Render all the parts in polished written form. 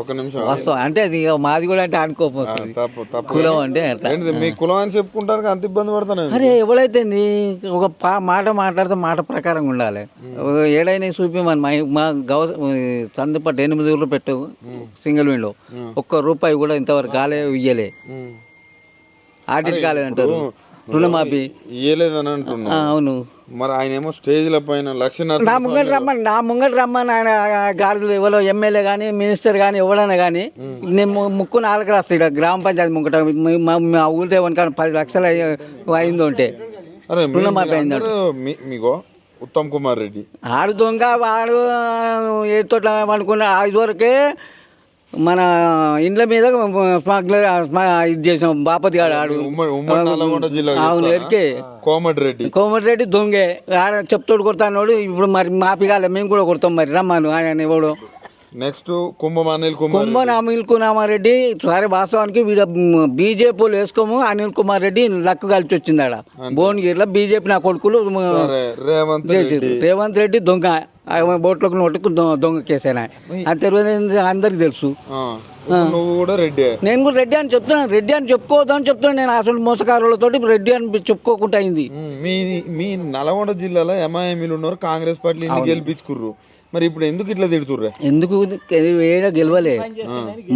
ఒక నిమిషం వస్తాం అంటే అది ఇక మాది కూడా అంటే అనుకోపోతుంది కులం అంటే అట్లా. మీ కులం అని చెప్పుకుంటారు అంత ఇబ్బంది పడతాను. అరే ఎవడైతే ఒక మాట మాట్లాడితే మాట ప్రకారంగా ఉండాలి. ఏడైనా చూపిమని మా సందుపట్టు 8 ఊర్లు పెట్టు సింగిల్ విండో, ₹1 కూడా ఇంతవరకు కాలే ఇయ్యలే, ఆడిట్ కాలేదంటారు, రుణమాఫీ ఇయ్యలేదని అంటున్నా. అవును, మరి ఆయన ఏమో స్టేజ్ల పైన నా ముంగట రమ్మని ఆయన గాడిదలు ఎవరో ఎమ్మెల్యే కానీ మినిస్టర్ కానీ ఎవరైనా కానీ నేను ముక్కు 4 రాస్తాయి. ఇక్కడ గ్రామ పంచాయతీ ముంగట మా ఊళ్ళో ఏమనుకో 10 లక్షలు అయిందో అంటే రుణమాఫీ అయిందంట. మీకో ఉత్తమ్ కుమార్ రెడ్డి ఆడు దొంగ, వాడు ఏ తోట అనుకున్న ఇదివరకే మన ఇండ్ల మీద స్మగ్లర్ ఇది చేసాం. బాపతి గాడు ఆడు అవును ఎరికే కోమటిరెడ్డి దొంగే ఆడ చెప్తోడు కొడతాడు. ఇప్పుడు మరి మాఫీ కాలే, మేము కూడా కొడతాం. మరి రమ్మను ఆయన ఎవడు. నెక్స్ట్ కుంభం అనిల్ కుమార్ రెడ్డి. సరే వాస్తవానికి వీడు బీజేపీ వాళ్ళు వేసుకోము. అనిల్ కుమార్ రెడ్డి లక్కు కలిసి వచ్చింది ఆడ భువనగిరిలో. బీజేపీ నా కొడుకులు రేవంత్ రెడ్డి దొంగ, బోట్లకు నోటుకు దొంగ కేసేనా అంతే అందరికి తెలుసు. నువ్వు కూడా రెడ్డి, నేను కూడా రెడ్డి అని చెప్తున్నాను. రెడ్డి అని చెప్పుకోవద్దని చెప్తున్నాను నేను. అసలు మోసకారులతో రెడ్డి అని చెప్పుకోకుండా అయింది. మీ నల్గొండ జిల్లాలో ఎంఐఎంలు ఉన్నారు, కాంగ్రెస్ పార్టీ గెలిపించుకుర్రు. మరి ఇప్పుడు ఎందుకు ఇట్లా తిడుతుర్రా? ఎందుకు ఏడ గెలవలే,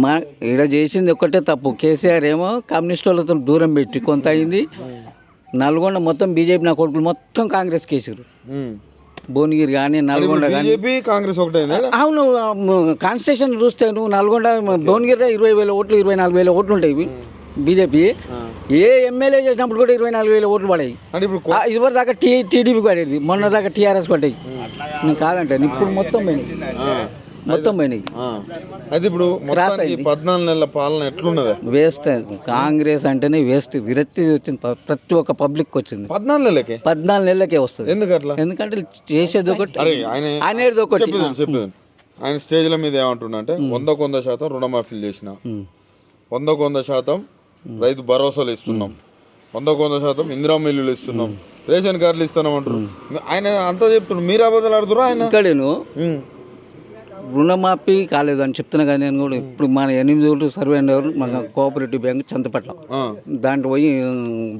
మా ఈడ చేసింది ఒక్కటే తప్పు. కేసీఆర్ ఏమో కమ్యూనిస్ట్ వాళ్ళతో దూరం పెట్టి కొంత అయింది. నల్గొండ మొత్తం బీజేపీ నా కొడుకులు మొత్తం కాంగ్రెస్ కేసారు. భువనగిరి కానీ నల్గొండ కానీ కాంగ్రెస్ ఒకటే. అవును, కాన్స్టిట్యూషన్ చూస్తే నువ్వు నల్గొండ భువనగిరిలో 20,000 ఓట్లు 24,000 ఓట్లు ఉంటాయి బీజేపీ. ఏ ఎమ్మెల్యే చేసినప్పుడు కూడా 24,000 ఓట్లు పడాయి. ఇదివరకు దాకా టీడీపీ పడేది, మొన్న దాకా టీఆర్ఎస్ పడ్డాయి. కాదంటే ఇప్పుడు మొత్తం పోయినాయి. అయితే ఇప్పుడు 14 నెలల పాలన ఎట్లున్నది? వేస్ట్. కాంగ్రెస్ అంటేనే వేస్ట్, విరక్తి వచ్చింది ప్రతి ఒక్క పబ్లిక్ వచ్చింది. 14 నెలలకే వస్తుంది. ఎందుకంటే చేసేది ఒకటి, అనేది ఒకటి. ఆయన స్టేజ్ల మీద ఏమంటున్నా అంటే 100% రుణమాఫీలు చేసిన, 100% రైతు భరోసాలు ఇస్తున్నాం, 100% ఇందిరా మిల్లులు ఇస్తున్నాం, రేషన్ కార్డులు ఇస్తున్నాం అంటారు. ఆయన అంతా చెప్తున్నాడు, మీరు అబద్ధాలు ఆడుతున్నారు. ఆయన ఇక్కడేను రుణమాఫీ కాలేదు అని చెప్తున్నా కానీ నేను కూడా ఇప్పుడు మన 8 ఊళ్ళు సర్వే అయినారు. మన కోఆపరేటివ్ బ్యాంక్ చంతపట్ల దాంట్లో పోయి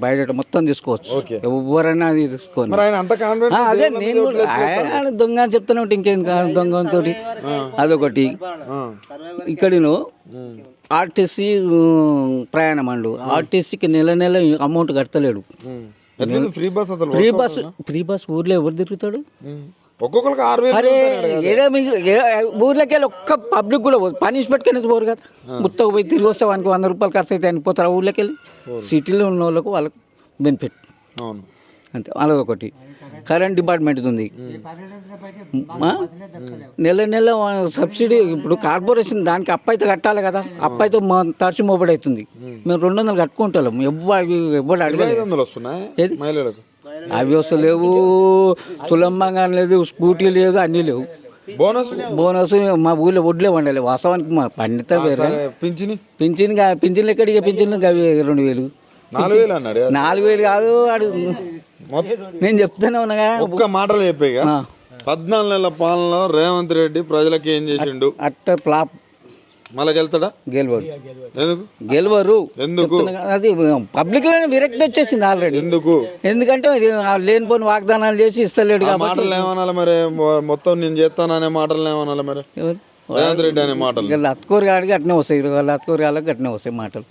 బయట మొత్తం తీసుకోవచ్చు, ఎవరైనా తీసుకోండి. అదే నేను కూడా ఆయన దొంగ అని చెప్తున్నా ఉంటే ఇంకేం దొంగతో అదొకటి. ఇక్కడ ఆర్టీసీ ప్రయాణం అండు, ఆర్టీసీకి నెల అమౌంట్ కడతలేడు. ఫ్రీ బస్ ఊర్లో ఎవరు తిరుగుతాడు? అరే ఊర్లోకి వెళ్ళి ఒక్క పబ్లిక్ కూడా పనిష్మెంట్ కింద పోరు కదా. ముత్తకు పోయి తిరిగి వస్తే వానికి ₹100 ఖర్చు అయితే అని పోతారు ఊర్లోకి వెళ్ళి. సిటీలో ఉన్న వాళ్ళకు వాళ్ళకు బెనిఫిట్ అంతే. అదొకటి. కరెంట్ డిపార్ట్మెంట్ ఉంది, నెల సబ్సిడీ. ఇప్పుడు కార్పొరేషన్ దానికి అప్పైతే కట్టాలి కదా, అప్పైతే తరచు మోబడి అవుతుంది. మేము 200 కట్టుకుంటాం. ఎవరు అడగలేదు. అవి వస్తలేవు, తులంబంగా లేదు, స్కూటీ లేదు, అన్నీ లేవు. బోనస్ మా ఊళ్ళో వడ్లే వండాలి వాస్తవానికి. మా పండిత పింఛన్ ఎక్కడికి పింఛన్లు 2,000 4,000 కాదు. వాడు నేను చెప్తానే ఉన్నా కదా. ఒక్క మాటలు చెప్పే 14 నెలల పాలనలో రేవంత్ రెడ్డి ప్రజలకు ఏం చేసిండు? అట్ట ఫ్లాప్. మళ్ళా గెలుతాడా? గెలవరు. ఎందుకు? అది పబ్లిక్ లోనే విరక్తి వచ్చేసింది ఆల్రెడీ. ఎందుకంటే లేనిపోని వాగ్దానాలు చేసి ఇస్తలేడు. మాటలు ఏమనాలి మరి? మొత్తం నేను చేస్తాననే మాటలు ఏమనాలి మరి? రేవంత్ రెడ్డి అనే మాటలు లత్కూరు గాడికి అట్నే వస్తాయి, లత్కూరు గాళ్ళకి అట్నే వస్తాయి మాటలు.